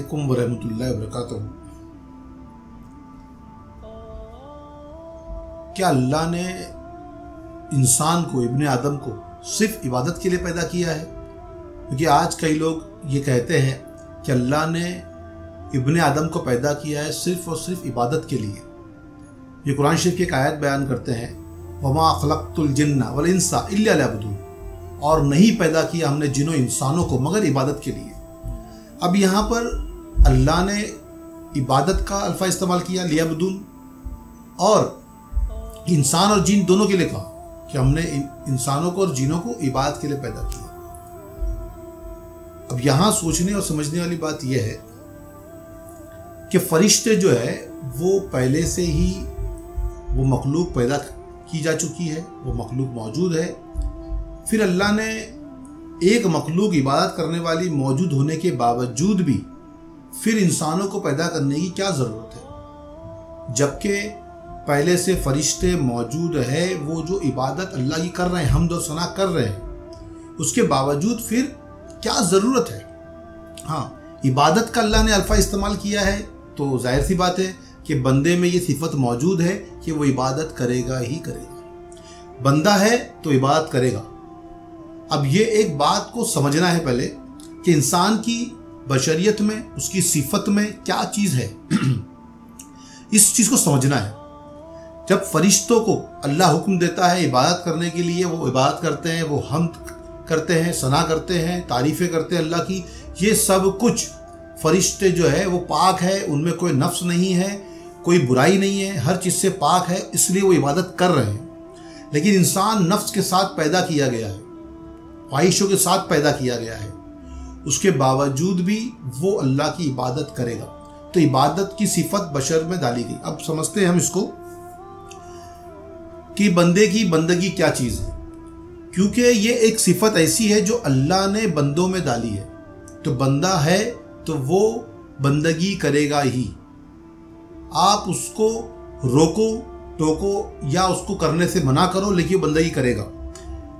अलैकुम वरहमतुल्लाहि वबरकातुहू। क्या अल्लाह ने इंसान को, इब्ने आदम को सिर्फ इबादत के लिए पैदा किया है? क्योंकि आज कई लोग ये कहते हैं कि अल्लाह ने इब्ने आदम को पैदा किया है सिर्फ और सिर्फ इबादत के लिए। ये कुरान शरीफ की एक आयत बयान करते हैं, वमा खलक़तुल जिन्ना वल इंसा इल्ला लियअबुदून, और नहीं पैदा किया हमने जिन्नों इंसानों को मगर इबादत के लिए। अब यहाँ पर अल्लाह ने इबादत का अल्फा इस्तेमाल किया, लियअबुदून, और इंसान और जिन दोनों के लिए कहा कि हमने इंसानों को और जिनों को इबादत के लिए पैदा किया। अब यहाँ सोचने और समझने वाली बात यह है कि फरिश्ते जो है वो पहले से ही वो मखलूक पैदा की जा चुकी है, वो मखलूक मौजूद है। फिर अल्लाह ने एक मखलूक इबादत करने वाली मौजूद होने के बावजूद भी फिर इंसानों को पैदा करने की क्या ज़रूरत है, जबकि पहले से फरिश्ते मौजूद है, वो जो इबादत अल्लाह की कर रहे हैं, हम्द और सना कर रहे हैं, उसके बावजूद फिर क्या ज़रूरत है। हाँ, इबादत का अल्लाह ने अल्फ़ा इस्तेमाल किया है तो जाहिर सी बात है कि बंदे में ये सिफत मौजूद है कि वो इबादत करेगा ही करेगा। बंदा है तो इबादत करेगा। अब ये एक बात को समझना है पहले कि इंसान की बशरियत में, उसकी सिफत में क्या चीज़ है, इस चीज़ को समझना है। जब फरिश्तों को अल्लाह हुक्म देता है इबादत करने के लिए, वो इबादत करते हैं, वो हम्द करते हैं, सना करते हैं, तारीफ़ें करते हैं अल्लाह की, ये सब कुछ फरिश्ते जो है वो पाक है, उनमें कोई नफ्स नहीं है, कोई बुराई नहीं है, हर चीज़ से पाक है, इसलिए वो इबादत कर रहे हैं। लेकिन इंसान नफ्स के साथ पैदा किया गया है, ख्वाहिशों के साथ पैदा किया गया है, उसके बावजूद भी वो अल्लाह की इबादत करेगा। तो इबादत की सिफत बशर में डाली गई। अब समझते हैं हम इसको कि बंदे की बंदगी क्या चीज़ है, क्योंकि ये एक सिफत ऐसी है जो अल्लाह ने बंदों में डाली है। तो बंदा है तो वो बंदगी करेगा ही। आप उसको रोको टोको या उसको करने से मना करो, लेकिन वो बंदगी करेगा।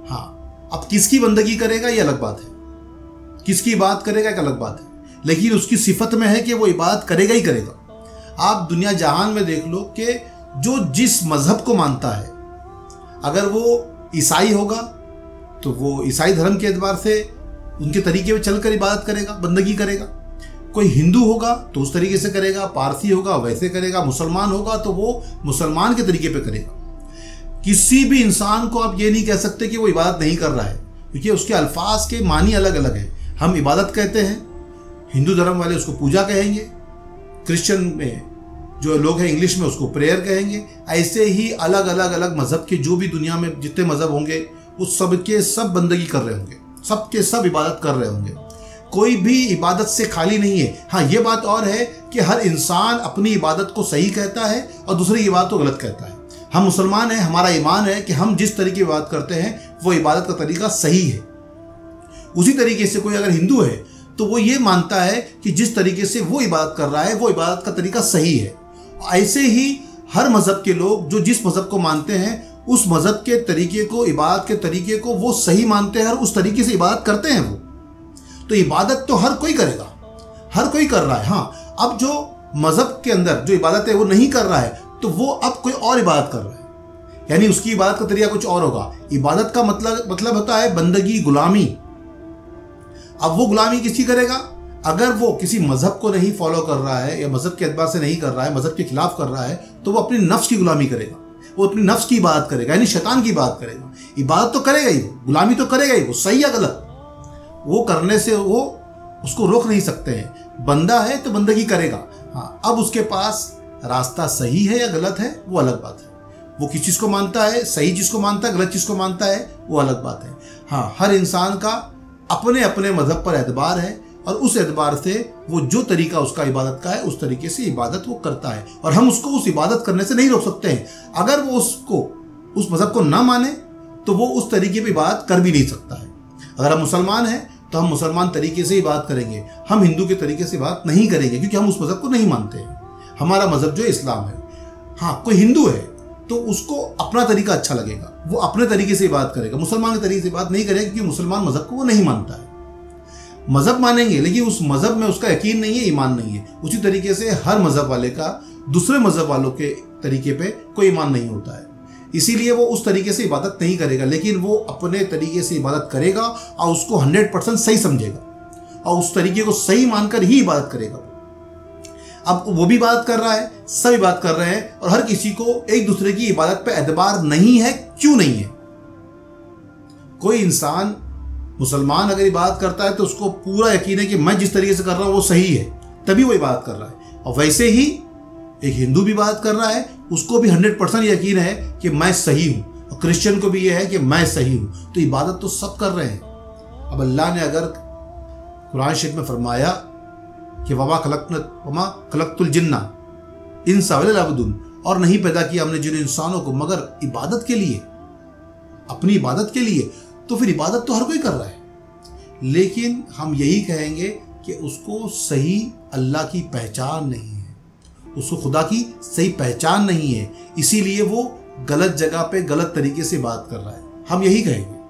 हाँ, अब किसकी बंदगी करेगा ये अलग बात है, किसकी इबादत करेगा एक अलग बात है, लेकिन उसकी सिफत में है कि वो इबादत करेगा ही करेगा। आप दुनिया जहान में देख लो कि जो जिस मज़हब को मानता है, अगर वो ईसाई होगा तो वो ईसाई धर्म के एतबार से उनके तरीके में चलकर इबादत करेगा, बंदगी करेगा। कोई हिंदू होगा तो उस तरीके से करेगा, पारसी होगा वैसे करेगा, मुसलमान होगा तो वो मुसलमान के तरीके पे करेगा। किसी भी इंसान को आप ये नहीं कह सकते कि वो इबादत नहीं कर रहा है, क्योंकि उसके अल्फाज के मानी अलग अलग हैं। हम इबादत कहते हैं, हिंदू धर्म वाले उसको पूजा कहेंगे, क्रिश्चियन में जो लोग हैं इंग्लिश में उसको प्रेयर कहेंगे। ऐसे ही अलग अलग अलग मज़हब के जो भी दुनिया में जितने मज़हब होंगे वो सब के सब बंदगी कर रहे होंगे, सब के सब इबादत कर रहे होंगे। कोई भी इबादत से खाली नहीं है। हाँ, ये बात और है कि हर इंसान अपनी इबादत को सही कहता है और दूसरे की इबादत को गलत कहता है। हम मुसलमान हैं, हमारा ईमान है कि हम जिस तरीके की इबादत करते हैं वो इबादत का तरीका सही है। उसी तरीके से कोई अगर हिंदू है तो वो ये मानता है कि जिस तरीके से वो इबादत कर रहा है वो इबादत का तरीका सही है। ऐसे ही हर मज़हब के लोग जो जिस मज़हब को मानते हैं उस मज़हब के तरीके को, इबादत के तरीके को वो सही मानते हैं और उस तरीके से इबादत करते हैं वो। तो इबादत तो हर कोई करेगा, हर कोई कर रहा है। हाँ, अब जो मज़हब के अंदर जो इबादत है वो नहीं कर रहा है तो वो अब कोई और इबादत कर रहा है, यानी उसकी इबादत का तरीका कुछ और होगा। इबादत का मतलब होता है बंदगी, गुलामी। अब वो गुलामी किसकी करेगा? अगर वो किसी मज़हब को नहीं फॉलो कर रहा है या मज़हब के एतबार से नहीं कर रहा है, मज़हब के खिलाफ कर रहा है, तो वो अपनी नफ्स की गुलामी करेगा, वो अपनी नफ्स की इबादत करेगा, यानी शैतान की इबादत करेगा। इबादत तो करेगा ही, गुलामी तो करेगा ही, वो सही या गलत वो करने से वो उसको रोक नहीं सकते हैं। बंदा है तो बंदगी करेगा। हाँ, अब उसके पास रास्ता सही है या गलत है वो अलग बात है। वो किस चीज़ को मानता है, सही चीज़ को मानता है, गलत चीज़ को मानता है, वो अलग बात है। हाँ, हर इंसान का अपने अपने मज़हब पर एतबार है और उस एतबार से वो जो तरीका उसका इबादत का है उस तरीके से इबादत वो करता है, और हम उसको उस इबादत करने से नहीं रोक सकते हैं। अगर वो उसको उस मज़हब को ना माने तो वो उस तरीके पर इबादत कर भी नहीं सकता है। अगर हम मुसलमान हैं तो हम मुसलमान तरीके से इबादत करेंगे, हम हिंदू के तरीके से इबादत नहीं करेंगे, क्योंकि हम उस मज़हब को नहीं मानते हैं। हमारा मज़हब जो इस्लाम है। हाँ, कोई हिंदू है तो उसको अपना तरीका अच्छा लगेगा, वो अपने तरीके से इबादत करेगा, मुसलमान के तरीके से इबादत नहीं करेगा, क्योंकि मुसलमान मज़हब को वो नहीं मानता है। मज़हब मानेंगे लेकिन उस मज़हब में उसका यकीन नहीं है, ईमान नहीं है। उसी तरीके से हर मज़हब वाले का दूसरे मज़हब वालों के तरीके पे कोई ईमान नहीं होता है, इसीलिए वो उस तरीके से इबादत नहीं करेगा, लेकिन वो अपने तरीके से इबादत करेगा और उसको 100% सही समझेगा और उस तरीके को सही मानकर ही इबादत करेगा। अब वो भी इबादत कर रहा है, सब इबादत कर रहे हैं और हर किसी को एक दूसरे की इबादत पे एतबार नहीं है। क्यों नहीं है? कोई इंसान मुसलमान अगर इबादत करता है तो उसको पूरा यकीन है कि मैं जिस तरीके से कर रहा हूँ वो सही है, तभी वो इबादत कर रहा है। और वैसे ही एक हिंदू भी इबादत कर रहा है, उसको भी 100% यकीन है कि मैं सही हूँ, और क्रिश्चियन को भी ये है कि मैं सही हूँ। तो इबादत तो सब कर रहे हैं। अब अल्लाह ने अगर कुरान शरीफ में फरमाया कि वमा खलक़तुल जिन्ना इंसा वल अबदुन, और नहीं पैदा किया हमने जिन इंसानों को मगर इबादत के लिए, अपनी इबादत के लिए, तो फिर इबादत तो हर कोई कर रहा है। लेकिन हम यही कहेंगे कि उसको सही अल्लाह की पहचान नहीं है, उसको खुदा की सही पहचान नहीं है, इसीलिए वो गलत जगह पे गलत तरीके से बात कर रहा है। हम यही कहेंगे,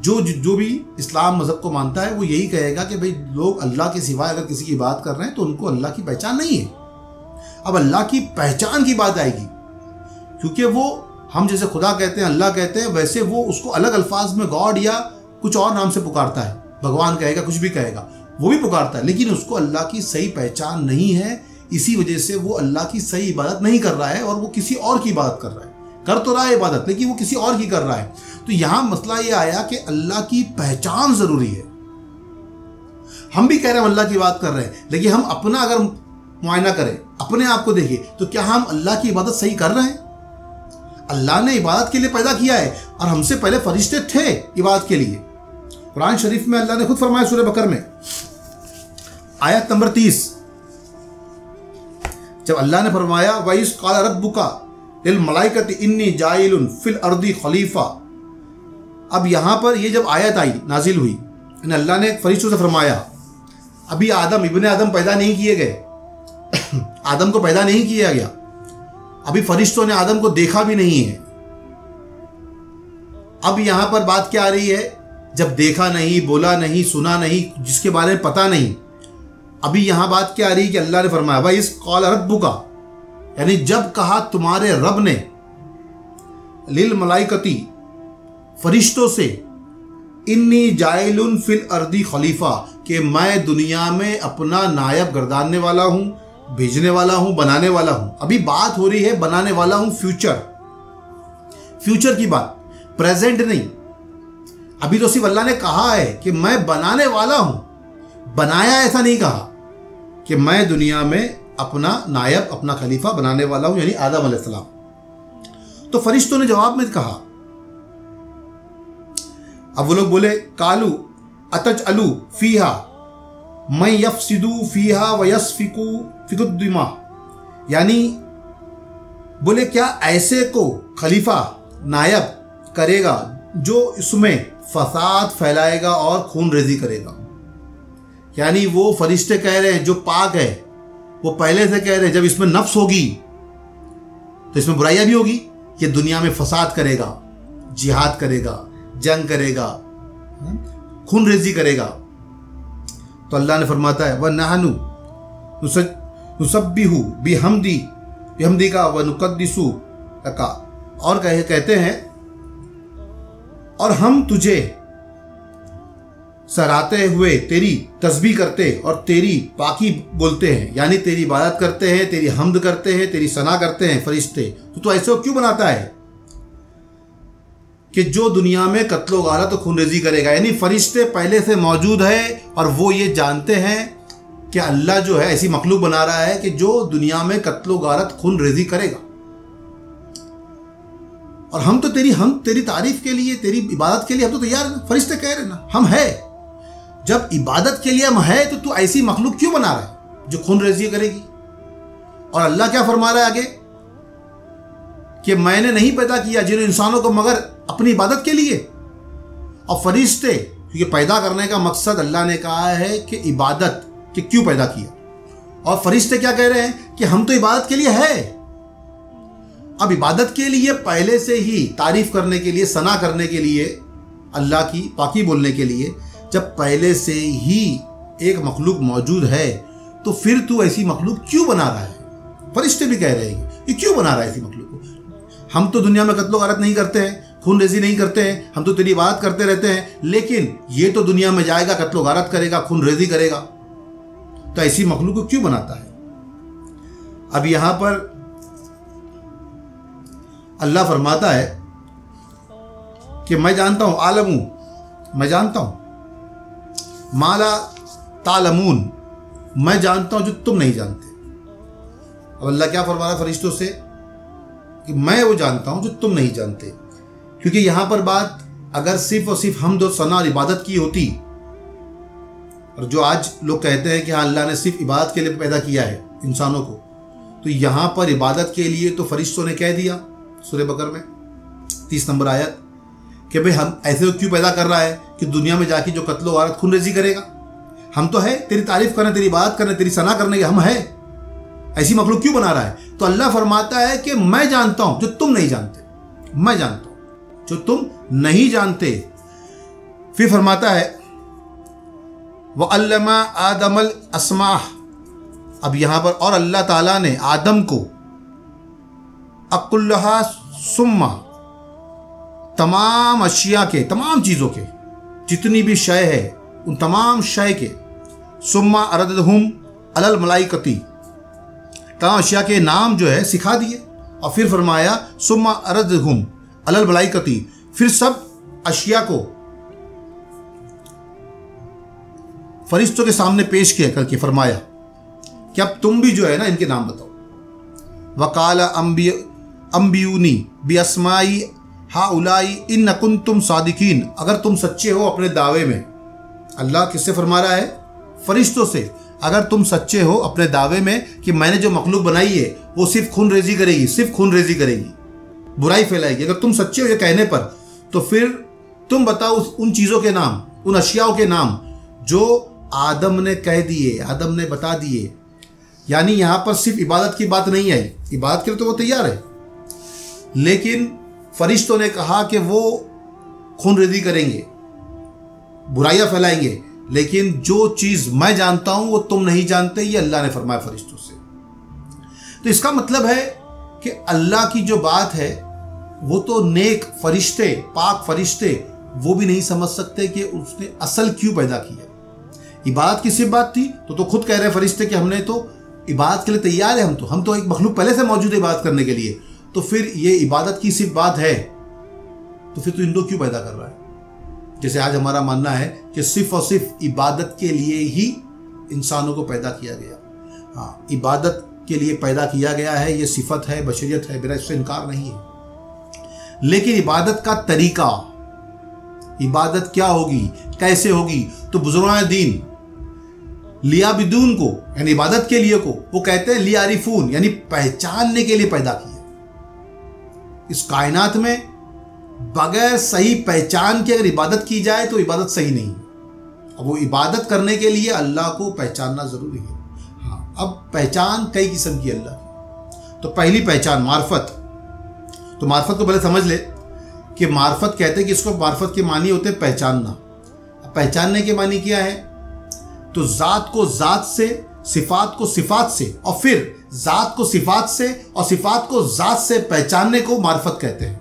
जो भी इस्लाम मज़हब को मानता है वो यही कहेगा कि भाई लोग अल्लाह के सिवाय अगर किसी की बात कर रहे हैं तो उनको अल्लाह की पहचान नहीं है। अब अल्लाह की पहचान की बात आएगी, क्योंकि वो हम जैसे खुदा कहते हैं, अल्लाह कहते हैं, वैसे वो उसको अलग अल्फाज में गॉड या कुछ और नाम से पुकारता है, भगवान कहेगा, कुछ भी कहेगा, वो भी पुकारता है, लेकिन उसको अल्लाह की सही पहचान नहीं है। इसी वजह से वो अल्लाह की सही इबादत नहीं कर रहा है और वो किसी और की इबादत कर रहा है। कर तो रहा है इबादत, लेकिन वो किसी और की कर रहा है। तो यहाँ मसला ये आया कि अल्लाह की पहचान जरूरी है। हम भी कह रहे हैं अल्लाह की बात कर रहे हैं, लेकिन हम अपना अगर मुआयना करें, अपने आप को देखें, तो क्या हम अल्लाह की इबादत सही कर रहे हैं? अल्लाह ने इबादत के लिए पैदा किया है और हमसे पहले फरिश्ते थे इबादत के लिए। कुरान शरीफ में अल्लाह ने खुद फरमाया सूरह बकर में आयत नंबर 30, जब अल्लाह ने फरमाया वइस क़ाल रब्बुका लिल मलाइकति इन्नी जाइलुन फिल अर्दी खलीफा। अब यहाँ पर ये जब आयत आई, नाजिल हुई, अल्लाह ने फरिश्तों से फरमाया, अभी इब्ने आदम पैदा नहीं किए गए आदम को पैदा नहीं किया गया, अभी फरिश्तों ने आदम को देखा भी नहीं है। अब यहाँ पर बात क्या आ रही है? जब देखा नहीं, बोला नहीं, सुना नहीं, जिसके बारे में पता नहीं, अभी यहाँ बात क्या आ रही है कि अल्लाह ने फरमाया वइस क़ाल रब्बुका, यानी जब कहा तुम्हारे रब ने, लिल मलाइकती, फरिश्तों से, इन्नी जाइलुन फिल अर्दी खलीफा, कि मैं दुनिया में अपना नायब गर्दानने वाला हूँ, भेजने वाला हूँ, बनाने वाला हूँ। अभी बात हो रही है बनाने वाला हूँ, फ्यूचर की बात, प्रेजेंट नहीं। अभी तो सिर्फ अल्लाह ने कहा है कि मैं बनाने वाला हूँ, बनाया ऐसा नहीं कहा कि मैं दुनिया में अपना नायब, अपना खलीफा बनाने वाला हूँ, यानी आदम अलैहिस्सलाम। तो फरिश्तों ने जवाब में कहा, अब वो लोग बोले कालू अतजअलू फीहा मैं यफसिदू फीहा व यस्फिकू फिकुद्दिमा, यानी बोले क्या ऐसे को खलीफा, नायब करेगा जो इसमें फसाद फैलाएगा और खून रेजी करेगा। यानी वो फरिश्ते कह रहे हैं जो पाक है, वो पहले से कह रहे हैं जब इसमें नफ्स होगी तो इसमें बुराइयां भी होगी, कि दुनिया में फसाद करेगा, जिहाद करेगा, जंग करेगा, खून रेजी करेगा। तो अल्लाह ने फरमाता है वह नहनु नुसब्बिहु बिहम्दी का व नुकद्दिसु का, और कहते हैं और हम तुझे सराहते हुए तेरी तस्बीह करते और तेरी पाकी बोलते हैं, यानी तेरी इबादत करते हैं, तेरी हम्द करते हैं, तेरी सना करते हैं फरिश्ते। तो ऐसे क्यों बनाता है कि जो दुनिया में कत्लो गारत और खूनरेजी करेगा, यानी फरिश्ते पहले से मौजूद है और वो ये जानते हैं कि अल्लाह जो है ऐसी मखलूक बना रहा है कि जो दुनिया में कत्लो गारत खूनरेजी करेगा। और हम तेरी तारीफ के लिए, तेरी इबादत के लिए हम तो तैयार हैं। फरिश्ते कह रहे ना हम है, जब इबादत के लिए हम है तो तू ऐसी मखलूक क्यों बना रहा है जो खूनरेजी करेगी? और अल्लाह क्या फरमा रहा है आगे कि मैंने नहीं पैदा किया जिन इंसानों को मगर अपनी इबादत के लिए। और फरिश्ते, क्योंकि पैदा करने का मकसद अल्लाह ने कहा है कि इबादत कि क्यों पैदा किया, और फरिश्ते क्या कह रहे हैं कि हम तो इबादत के लिए है। अब इबादत के लिए पहले से ही तारीफ करने के लिए, सना करने के लिए, अल्लाह की पाकी बोलने के लिए جب پہلے سے ہی ایک مخلوق موجود ہے تو پھر تو ایسی مخلوق کیوں بنا رہا ہے؟ فرشتے بھی کہہ رہے ہیں کہ کیوں بنا رہا ہے ایسی مخلوق کو؟ ہم تو دنیا میں قتل و غارت نہیں کرتے ہیں، خون ریزی نہیں کرتے ہیں، ہم تو تیری عبادت کرتے رہتے ہیں، لیکن یہ تو دنیا میں جائے گا، قتل و غارت کرے گا، خون ریزی کرے گا، تو ایسی مخلوق کو کیوں بناتا ہے؟ اب یہاں پر اللہ فرماتا ہے کہ میں جانتا ہوں، عالم ہوں، میں جانتا ہوں، مالا تعلمون، میں جانتا ہوں جو تم نہیں جانتے۔ اب اللہ کیا فرما رہا ہے فرشتوں سے کہ میں وہ جانتا ہوں جو تم نہیں جانتے، کیونکہ یہاں پر بات اگر صرف اور صرف حمد و ثنا اور عبادت کی ہوتی، اور جو آج لوگ کہتے ہیں کہ ہاں اللہ نے صرف عبادت کے لیے پیدا کیا ہے انسانوں کو، تو یہاں پر عبادت کے لیے تو فرشتوں نے کہہ دیا سورہ بقرہ میں 30 نمبر آیت کہ بھئی ہم ایسے کیوں پیدا کر رہا ہے کہ دنیا میں جا کے جو قتل و غارت خون ریزی کرے گا؟ ہم تو ہے تیری تعریف کرنے، تیری عبادت کرنے، تیری ثنا کرنے کے، ہم ہے، ایسی مخلوق کیوں بنا رہا ہے؟ تو اللہ فرماتا ہے کہ میں جانتا ہوں جو تم نہیں جانتے، میں جانتا ہوں جو تم نہیں جانتے۔ پھر فرماتا ہے وَعَلَّمَ آدَمَ الْأَسْمَاءَ، اب یہاں پر اور اللہ تعالیٰ نے آدم کو اَقُلَّهَا ثُمَّ، تمام اشیاء کے، تمام چیزوں کے، جتنی بھی شے ہے ان تمام شے کے، ثُمَّ عَرَضَهُمْ عَلَى الْمَلَائِكَةِ، تمام اشیاء کے نام جو ہے سکھا دیے، اور پھر فرمایا ثُمَّ عَرَضَهُمْ عَلَى الْمَلَائِكَةِ، پھر سب اشیاء کو فرشتوں کے سامنے پیش کیا کر کے فرمایا کہ اب تم بھی جو ہے نا ان کے نام بتاؤ۔ وَقَالَ أَنبِئُونِي بِأَسْمَاءِ هَؤُلَاءِ إِن كُنتُمْ صَادِقِينَ، اگر تم سچے ہو اپنے دعوے میں۔ اللہ کس سے فرما رہا ہے؟ فرشتوں سے۔ اگر تم سچے ہو اپنے دعوے میں کہ میں نے جو مخلوق بنائی ہے وہ صرف خون ریزی کرے گی، صرف خون ریزی کرے گی، برائی پھیلائے گی، اگر تم سچے ہو یہ کہنے پر، تو پھر تم بتاؤ ان چیزوں کے نام، ان اشیاء کے نام جو آدم نے کہہ دیے، آدم نے بتا دیے۔ یعنی یہاں پر صرف عبادت کی بات نہیں آئی، عبادت کے لیے تو وہ تیار ہے، لیکن فرشتوں نے کہا کہ وہ خون ریزی کریں گے، برائیاں پھیلائیں گے، لیکن جو چیز میں جانتا ہوں وہ تم نہیں جانتے، یہ اللہ نے فرمایا فرشتوں سے۔ تو اس کا مطلب ہے کہ اللہ کی جو بات ہے وہ تو نیک فرشتے، پاک فرشتے، وہ بھی نہیں سمجھ سکتے کہ اس نے اصل کیوں پیدا کیا۔ عبادت کی صرف بات تھی تو خود کہہ رہے فرشتے کہ ہم نے تو عبادت کے لیے تیار ہے، ہم تو ایک مخلوق پہلے سے موجود ہے عبادت کرنے کے لیے، تو پھر یہ عبادت کی صرف بات ہے تو پھر تو ان کو کیوں پیدا کر رہا ہے؟ جیسے آج ہمارا ماننا ہے کہ صرف اور صرف عبادت کے لیے ہی انسانوں کو پیدا کیا گیا۔ ہاں، عبادت کے لیے پیدا کیا گیا ہے، یہ صفت ہے، بشریت ہے، میرا اس سے انکار نہیں ہے، لیکن عبادت کا طریقہ، عبادت کیا ہوگی، کیسے ہوگی، تو بزرگان دین لیعبدون کو، یعنی عبادت کے لیے کو، وہ کہتے ہیں لیعرفون، یعنی پہچاننے کے لیے پیدا کیا۔ اس کائنات میں بغیر صحیح پہچان کے اگر عبادت کی جائے تو عبادت صحیح نہیں ہے۔ اب وہ عبادت کرنے کے لیے اللہ کو پہچاننا ضروری ہے۔ ہاں، اب پہچان کئی قسم کی اللہ کی۔ تو پہلی پہچان معرفت، تو معرفت کو پہلے سمجھ لے کہ معرفت کہتے ہیں کہ اس کو معرفت کے معنی ہوتے ہیں پہچاننا۔ پہچاننے کے معنی کیا ہے؟ تو ذات کو ذات سے، صفات کو صفات سے، اور پھر ذات کو صفات سے اور صفات کو ذات سے پہچاننے کو معرفت کہتے ہیں۔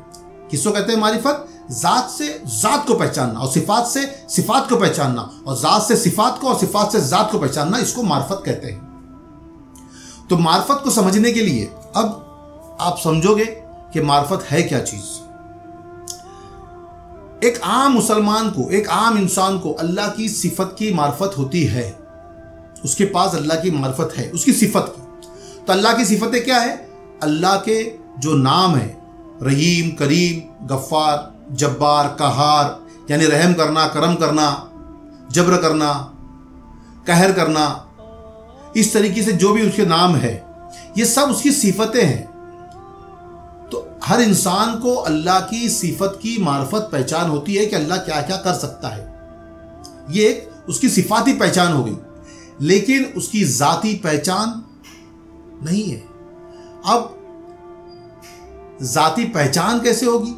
کس کو کہتے ہیں معرفت؟ ذات سے ذات کو پہچاننا، اور صفات سے صفات کو پہچاننا، اور ذات سے صفات کو اور صفات سے ذات کو پہچاننا، اس کو معرفت کہتے ہیں۔ تو معرفت کو سمجھنے کے لیے اب آپ سمجھو گے کہ معرفت ہے کیا چیز۔ ایک عام مسلمان کو، ایک عام انسان کو اللہ کی صفت کی معرفت ہوتی ہے، اس کے پاس اللہ کی معرفت ہے، اس کی صفت کی۔ تو اللہ کی صفتیں کیا ہے؟ اللہ کے جو نام ہیں، رحیم، کریم، غفار، جبار، قہار، یعنی رحم کرنا، کرم کرنا، جبر کرنا، قہر کرنا، اس طریقے سے جو بھی اس کے نام ہے، یہ سب اس کی صفتیں ہیں۔ تو ہر انسان کو اللہ کی صفت کی معرفت پہچان ہوتی ہے کہ اللہ کیا کیا کر سکتا ہے، یہ ایک اس کی صفاتی پہچان ہو گئی، لیکن اس کی ذاتی پہچان نہیں ہے۔ اب ذاتی پہچان کیسے ہوگی؟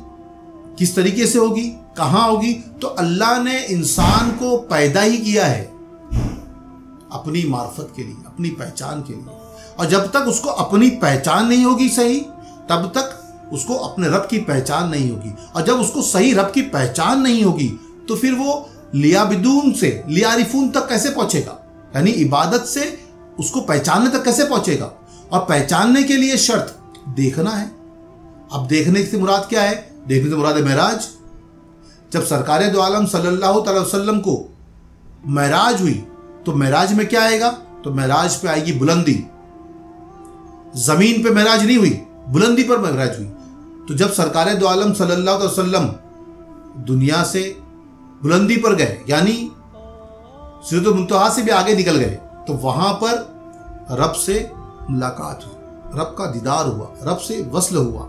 किस तरीके से होगी, कहाँ होगी? तो अल्लाह ने इंसान को पैदा ही किया है अपनी मार्फत के लिए, अपनी पहचान के लिए। और जब तक उसको अपनी पहचान नहीं होगी सही, तब तक उसको अपने रब की पहचान नहीं होगी। और जब उसको सही रब की पहचान नहीं होगी तो फिर वो लियाबिदून से लियारिफून तक कैसे पहुंचेगा? यानी इबादत से उसको पहचानने तक कैसे पहुंचेगा? और पहचानने के लिए शर्त देखना है। अब देखने से मुराद क्या है? देखने से मुराद है मेराज। जब सरकार दो आलम सल्लल्लाहु अलैहि वसल्लम को मेराज हुई तो मेराज में क्या आएगा? तो मेराज पे आएगी बुलंदी। जमीन पे मेराज नहीं हुई, बुलंदी पर मेराज हुई। तो जब सरकार दो आलम सल्लल्लाहु अलैहि वसल्लम दुनिया से बुलंदी पर गए, यानी सिदरतुल मुंतहा से भी आगे निकल गए, तो वहां पर रब से मुलाकात हुई, रब का दीदार हुआ, रब से वस्ल हुआ।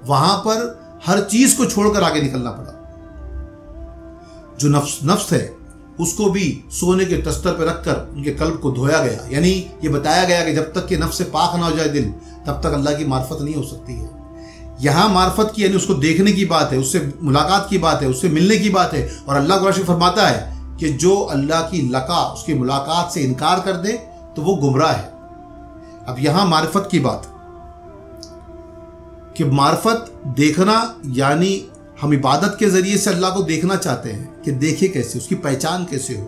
वहां पर हर चीज को छोड़कर आगे निकलना पड़ा। जो नफ्स है उसको भी सोने के तस्तर पर रखकर उनके कल्ब को धोया गया। यानी ये बताया गया कि जब तक कि नफ्स से पाक ना हो जाए दिल, तब तक अल्लाह की मार्फत नहीं हो सकती है। यहाँ मार्फत की यानी उसको देखने की बात है, उससे मुलाकात की बात है, उससे मिलने की बात है। और अल्लाह कुरान में फरमाता है कि जो अल्लाह की लका, उसकी मुलाकात से इनकार कर दे तो वो गुमराह है। अब यहाँ मार्फत की बात कि मार्फत देखना, यानी हम इबादत के जरिए से अल्लाह को देखना चाहते हैं कि देखे कैसे, उसकी पहचान कैसे हो।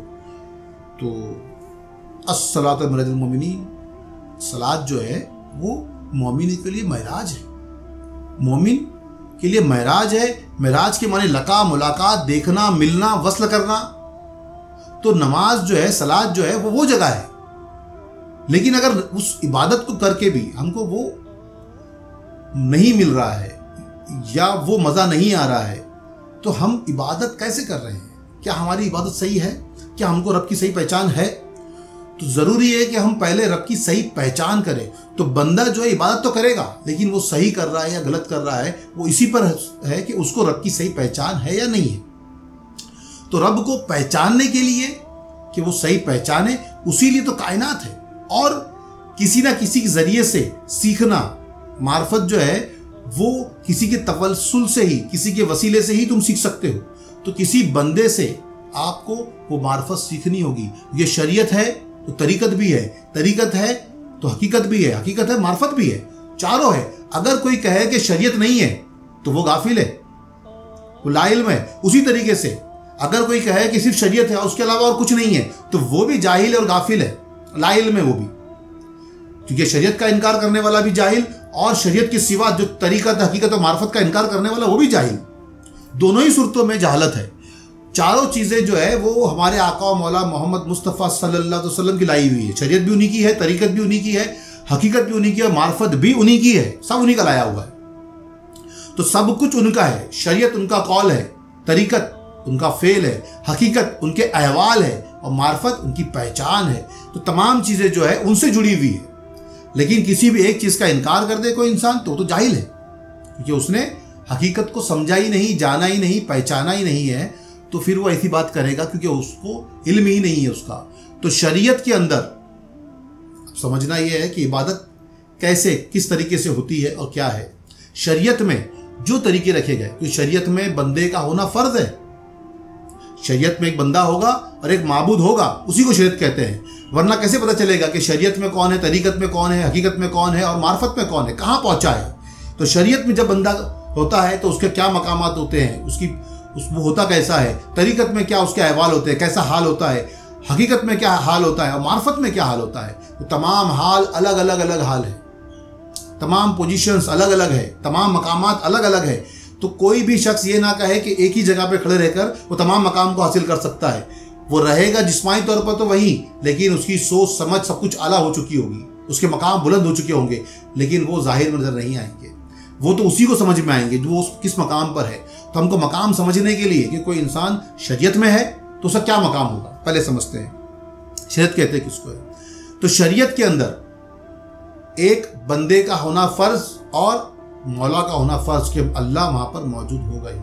तो अस्सलातु मिनल मोमिनीन, सलात जो है वो मोमिन के लिए महराज है, मोमिन के लिए महराज है। महराज के माने लका, मुलाकात, देखना, मिलना, वस्ल करना। तो नमाज जो है, सलात जो है वो जगह है। लेकिन अगर उस इबादत को करके भी हमको वो नहीं मिल रहा है या वो मज़ा नहीं आ रहा है, तो हम इबादत कैसे कर रहे हैं? क्या हमारी इबादत सही है? क्या हमको रब की सही पहचान है? तो ज़रूरी है कि हम पहले रब की सही पहचान करें। तो बंदा जो है इबादत तो करेगा, लेकिन वो सही कर रहा है या गलत कर रहा है, वो इसी पर है कि उसको रब की सही पहचान है या नहीं है। तो रब को पहचानने के लिए कि वो सही पहचाने, उसी लिए तो कायनात है। और किसी ना किसी के ज़रिए से सीखना, मार्फत जो है वो किसी के तवस्सुल से ही, किसी के वसीले से ही तुम सीख सकते हो। तो किसी बंदे से आपको वो मार्फत सीखनी होगी। ये शरीयत है तो तरीकत भी है, तरीकत है तो हकीकत भी है, हकीकत है मार्फत भी है, चारों है। अगर कोई कहे कि शरीयत नहीं है तो वो गाफिल है, वो लाइल्म है। उसी तरीके से अगर कोई कहे कि सिर्फ शरीयत है और उसके अलावा और कुछ नहीं है, तो वो भी जाहिल है और गाफिल है, लाइल्म है वो भी। क्योंकि शरीयत का इनकार करने वाला भी जाहिल, और शरीयत के सिवा जो तरीकत, हकीकत और मार्फत का इनकार करने वाला वो भी जाहिल। दोनों ही सूरतों में जहालत है। चारों चीज़ें जो है वो हमारे आका और मौला मोहम्मद मुस्तफ़ा सल्लल्लाहु अलैहि वसल्लम की लाई हुई है। शरीयत भी उन्हीं की है, तरीकत भी उन्हीं की है, हकीकत भी उन्हीं की है, मार्फत भी उन्हीं की है, सब उन्हीं का लाया हुआ है। तो सब कुछ उनका है। शरीयत उनका कौल है, तरीकत उनका फेल है, हकीकत उनके अहवाल है और मार्फत उनकी पहचान है। तो तमाम चीज़ें जो है उनसे जुड़ी हुई है। लेकिन किसी भी एक चीज़ का इनकार कर दे कोई इंसान तो जाहिल है, क्योंकि उसने हकीकत को समझा ही नहीं, जाना ही नहीं, पहचाना ही नहीं है। तो फिर वो ऐसी बात करेगा क्योंकि उसको इल्म ही नहीं है उसका। तो शरीयत के अंदर समझना यह है कि इबादत कैसे, किस तरीके से होती है और क्या है। शरीयत में जो तरीके रखे गए, क्योंकि शरीयत में बंदे का होना फर्ज है। शरीयत में एक बंदा होगा और एक माबूद होगा, उसी को शरीयत कहते हैं। वरना कैसे पता चलेगा कि शरीयत में कौन है, तरीकत में कौन है, हकीकत में कौन है और मार्फत में कौन है, कहाँ पहुँचा है। तो शरीयत में जब बंदा होता है तो उसके क्या मकामात होते हैं, उसको होता कैसा है, तरीकत में क्या उसके अहवाल होते हैं, कैसा हाल होता है, हकीकत में क्या हाल होता है और मार्फत में क्या हाल होता है। तो तमाम हाल अलग अलग हाल है, तमाम पोजीशंस अलग अलग है, तमाम मकामात अलग अलग है। तो कोई भी शख्स ये ना कहे कि एक ही जगह पे खड़े रहकर वो तमाम मकाम को हासिल कर सकता है। वो रहेगा जिस्मानी तौर पर तो वही, लेकिन उसकी सोच समझ सब कुछ आला हो चुकी होगी, उसके मकाम बुलंद हो चुके होंगे, लेकिन वो जाहिर में नजर नहीं आएंगे। वो तो उसी को समझ में आएंगे जो वो किस मकाम पर है। तो हमको मकाम समझने के लिए कि कोई इंसान शरीयत में है तो उसका क्या मकाम होगा पहले समझते हैं। शरीयत कहते हैं किसको है? तो शरीयत के अंदर एक बंदे का होना फर्ज और मौला का होना फर्ज कि अल्लाह वहाँ पर मौजूद होगा ही।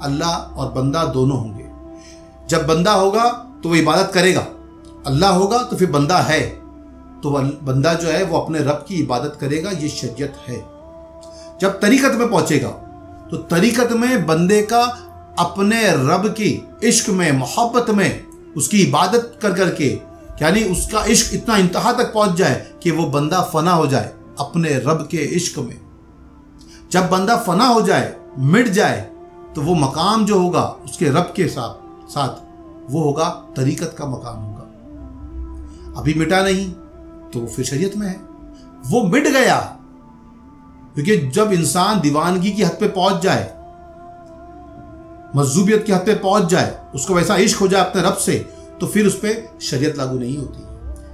अल्लाह और बंदा दोनों होंगे। जब बंदा होगा तो वो इबादत करेगा, अल्लाह होगा तो फिर बंदा है, तो बंदा जो है वो अपने रब की इबादत करेगा। ये शरीयत है। जब तरीकत में पहुँचेगा تو طریقت میں بندے کا اپنے رب کی عشق میں، محبت میں، اس کی عبادت کر کر کے، یعنی اس کا عشق اتنا انتہا تک پہنچ جائے کہ وہ بندہ فنا ہو جائے اپنے رب کے عشق میں۔ جب بندہ فنا ہو جائے، مٹ جائے، تو وہ مقام جو ہوگا اس کے رب کے ساتھ وہ ہوگا طریقت کا مقام ہوگا۔ ابھی مٹا نہیں تو وہ پھر شریعت میں ہے، وہ مٹ گیا۔ کیونکہ جب انسان دیوانگی کی حد پہ پہنچ جائے، مجذوبیت کی حد پہ پہنچ جائے، اس کو ویسا عشق ہو جائے اپنے رب سے، تو پھر اس پہ شریعت لاگو نہیں ہوتی،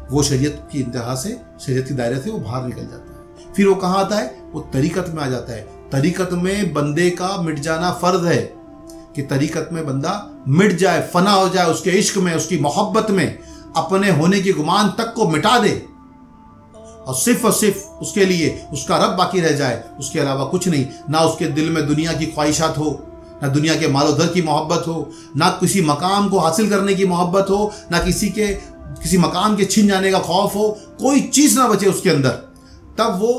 وہ شریعت کی انتہا سے، شریعت کے دائرے سے وہ باہر نکل جاتا ہے۔ پھر وہ کہاں آتا ہے؟ وہ طریقت میں آ جاتا ہے۔ طریقت میں بندے کا مٹ جانا فرض ہے، کہ طریقت میں بندہ مٹ جائے، فنا ہو جائے اس کے عشق میں، اس کی محبت میں، اپنے ہونے کی گمان تک کو مٹا دے، اور صرف اس کے لیے اس کا رب باقی رہ جائے، اس کے علاوہ کچھ نہیں۔ نہ اس کے دل میں دنیا کی خواہشات ہو، نہ دنیا کے مال و در کی محبت ہو، نہ کسی مقام کو حاصل کرنے کی محبت ہو، نہ کسی مقام کے چھن جانے کا خوف ہو، کوئی چیز نہ بچے اس کے اندر، تب وہ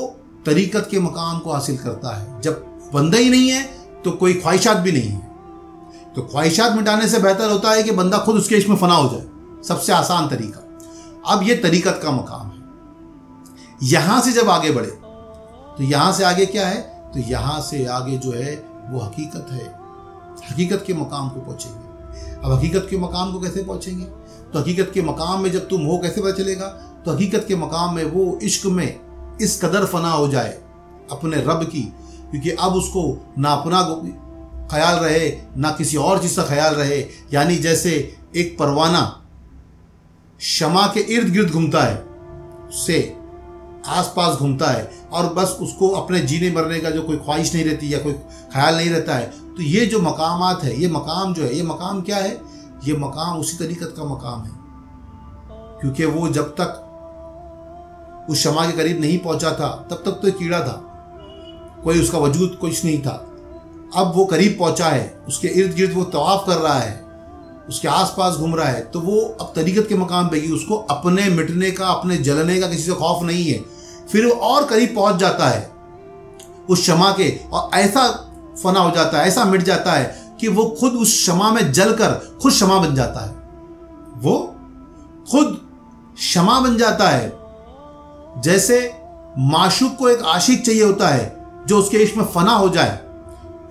طریقت کے مقام کو حاصل کرتا ہے۔ جب بندہ ہی نہیں ہے تو کوئی خواہشات بھی نہیں ہے، تو خواہشات مٹانے سے بہتر ہوتا ہے کہ بندہ خود اس کے عشق میں فنا ہو جائے، سب سے آسان طریقہ۔ اب یہ طریقت کا مقام ہے۔ یہاں سے جب آگے بڑھے تو یہاں سے آگے کیا ہے؟ تو یہاں سے آگے جو ہے وہ حقیقت ہے، حقیقت کے مقام کو پہنچیں گے۔ اب حقیقت کے مقام کو کیسے پہنچیں گے؟ تو حقیقت کے مقام میں جب تم ہو کیسے پتہ چلے گا؟ تو حقیقت کے مقام میں وہ عشق میں اس قدر فنا ہو جائے اپنے رب کی، کیونکہ اب اس کو نہ اپنا خیال رہے نہ کسی اور چیز کا خیال رہے۔ یعنی جیسے ایک پروانہ شمع کے ارد گرد گھومتا ہے، اس سے آس پاس گھومتا ہے، اور بس اس کو اپنے جینے مرنے کا جو کوئی خواہش نہیں رہتی یا کوئی خیال نہیں رہتا ہے۔ تو یہ جو مقامات ہے، یہ مقام جو ہے، یہ مقام کیا ہے؟ یہ مقام اسی طریقت کا مقام ہے، کیونکہ وہ جب تک اس شمع کے قریب نہیں پہنچا تھا تب تک تو ایک کیڑا تھا، کوئی اس کا وجود کچھ نہیں تھا۔ اب وہ قریب پہنچا ہے، اس کے ارد گرد وہ طواف کر رہا ہے، اس کے آس پاس گھوم رہا ہے، تو وہ اب طریقت کے مقام پہ گی، اس کو اپنے مٹنے کا، اپنے جلنے کا کسی سے خوف نہیں ہے۔ پھر وہ اور قریب پہنچ جاتا ہے اس شمع کے، اور ایسا فنا ہو جاتا ہے، ایسا مٹ جاتا ہے کہ وہ خود اس شمع میں جل کر خود شمع بن جاتا ہے، وہ خود شمع بن جاتا ہے۔ جیسے معشوق کو ایک عاشق چاہیے ہوتا ہے جو اس کے عشق میں فنا ہو جائے،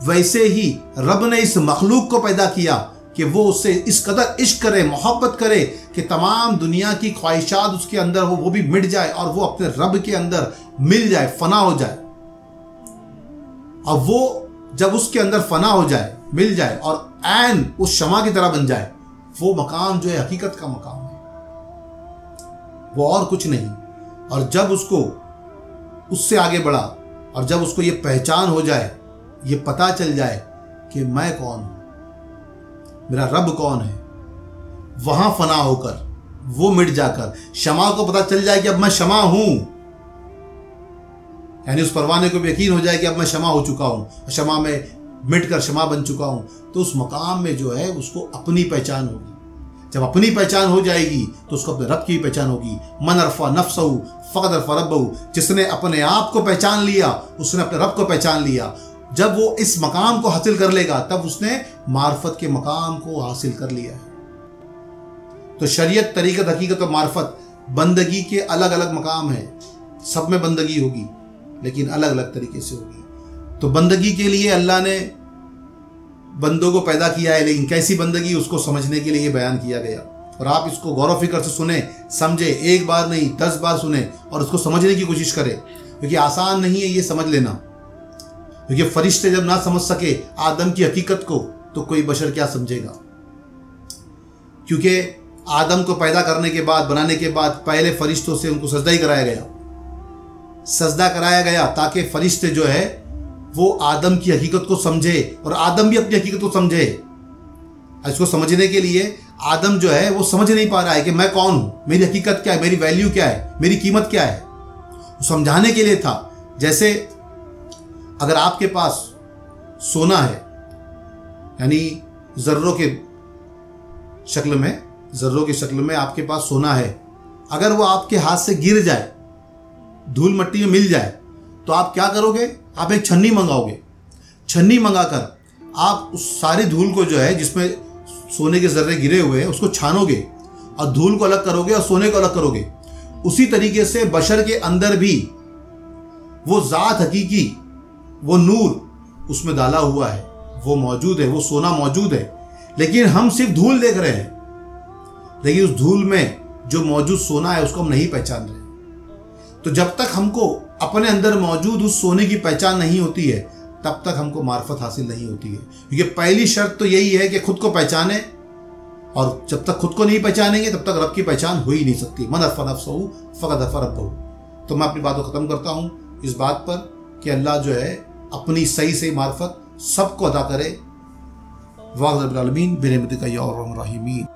ویسے ہی رب نے اس مخلوق کو پیدا کیا کہ وہ اس سے اس قدر عشق کرے، محبت کرے کہ تمام دنیا کی خواہشات اس کے اندر ہو، وہ بھی مٹ جائے، اور وہ اپنے رب کے اندر مل جائے، فنا ہو جائے۔ اور وہ جب اس کے اندر فنا ہو جائے، مل جائے، اور عین اس شمع کی طرح بن جائے، وہ مقام جو ہے حقیقت کا مقام ہے، وہ اور کچھ نہیں۔ اور جب اس کو اس سے آگے بڑھا، اور جب اس کو یہ پہچان ہو جائے، یہ پتہ چل جائے کہ میں کون ہوں، میرا رب کون ہے، وہاں فنا ہو کر، وہ مٹ جا کر شمع کو پتہ چل جائے کہ اب میں شمع ہوں، یعنی اس پروانے کو بھی یقین ہو جائے کہ اب میں شمع ہو چکا ہوں، شمع میں مٹ کر شمع بن چکا ہوں، تو اس مقام میں جو ہے اس کو اپنی پہچان ہوگی۔ جب اپنی پہچان ہو جائے گی تو اس کو اپنے رب کی پہچان ہوگی۔ من عرف نفسہ فقد عرف ربہ، جس نے اپنے آپ کو پہچان لیا اس نے اپنے رب کو پہچان لیا۔ جب وہ اس مقام کو حاصل کر لے گا تب اس نے معرفت کے مقام کو حاصل کر لیا ہے۔ تو شریعت، طریقت، حقیقت اور معرفت بندگی کے الگ الگ مقام ہیں، سب میں بندگی ہوگی لیکن الگ الگ طریقے سے ہوگی۔ تو بندگی کے لیے اللہ نے بندوں کو پیدا کیا ہے، لیکن کیسی بندگی اس کو سمجھنے کے لیے یہ بیان کیا گیا، اور آپ اس کو غور و فکر سے سنیں، سمجھیں، ایک بار نہیں 10 بار سنیں اور اس کو سمجھنے کی کوشش کریں، کیونکہ آسان نہیں ہے یہ سمجھ لینا۔ کیونکہ فرشتے جب نہ سمجھ سکے آدم کی حقیقت کو تو کوئی بشر کیا سمجھے گا؟ کیونکہ آدم کو پیدا کرنے کے بعد، بنانے کے بعد پہلے فرشتوں سے ان کو سجدہ ہی کرایا گیا، سجدہ کرایا گیا تاکہ فرشتے جو ہے وہ آدم کی حقیقت کو سمجھے اور آدم بھی اپنی حقیقت کو سمجھے۔ اس کو سمجھنے کے لیے آدم جو ہے وہ سمجھ نہیں پا رہا ہے کہ میں کون ہوں، میری حقیقت کیا ہے، میری ویلیو کیا ہے، میری قیمت کیا ہے، وہ سمجھانے کے لیے تھا۔ جیسے اگر آپ کے پاس سونا ہے، یعنی ذروں کے شکل میں آپ کے پاس سونا ہے، اگر وہ آپ کے ہاتھ سے گر جائے، دھول مٹی میں مل جائے، تو آپ کیا کرو گے؟ آپ ایک چھنی منگاؤ گے۔ छन्नी मंगा कर आप उस सारी धूल को जो है, जिसमें सोने के ज़र्रे गिरे हुए हैं, उसको छानोगे और धूल को अलग करोगे और सोने को अलग करोगे। उसी तरीके से बशर के अंदर भी वो ज़ात हकीकी, वो नूर उसमें डाला हुआ है, वो मौजूद है, वो सोना मौजूद है, लेकिन हम सिर्फ धूल देख रहे हैं। लेकिन उस धूल में जो मौजूद सोना है उसको हम नहीं पहचान रहे। तो जब तक हमको अपने अंदर मौजूद उस सोने की पहचान नहीं होती है, तब तक हमको मार्फत हासिल नहीं होती है। क्योंकि पहली शर्त तो यही है कि खुद को पहचाने, और जब तक खुद को नहीं पहचानेंगे तब तक रब की पहचान हो ही नहीं सकती। मन अरफ़ा नफ़्सहू फ़क़द अरफ़ा रब्बहू। तो मैं अपनी बात को ख़त्म करता हूँ इस बात पर कि अल्लाह जो है अपनी सही से मार्फत सबको अदा करे। वाक़ रब्बिल आलमीन बिरहमतिका या अरहमर राहिमीन।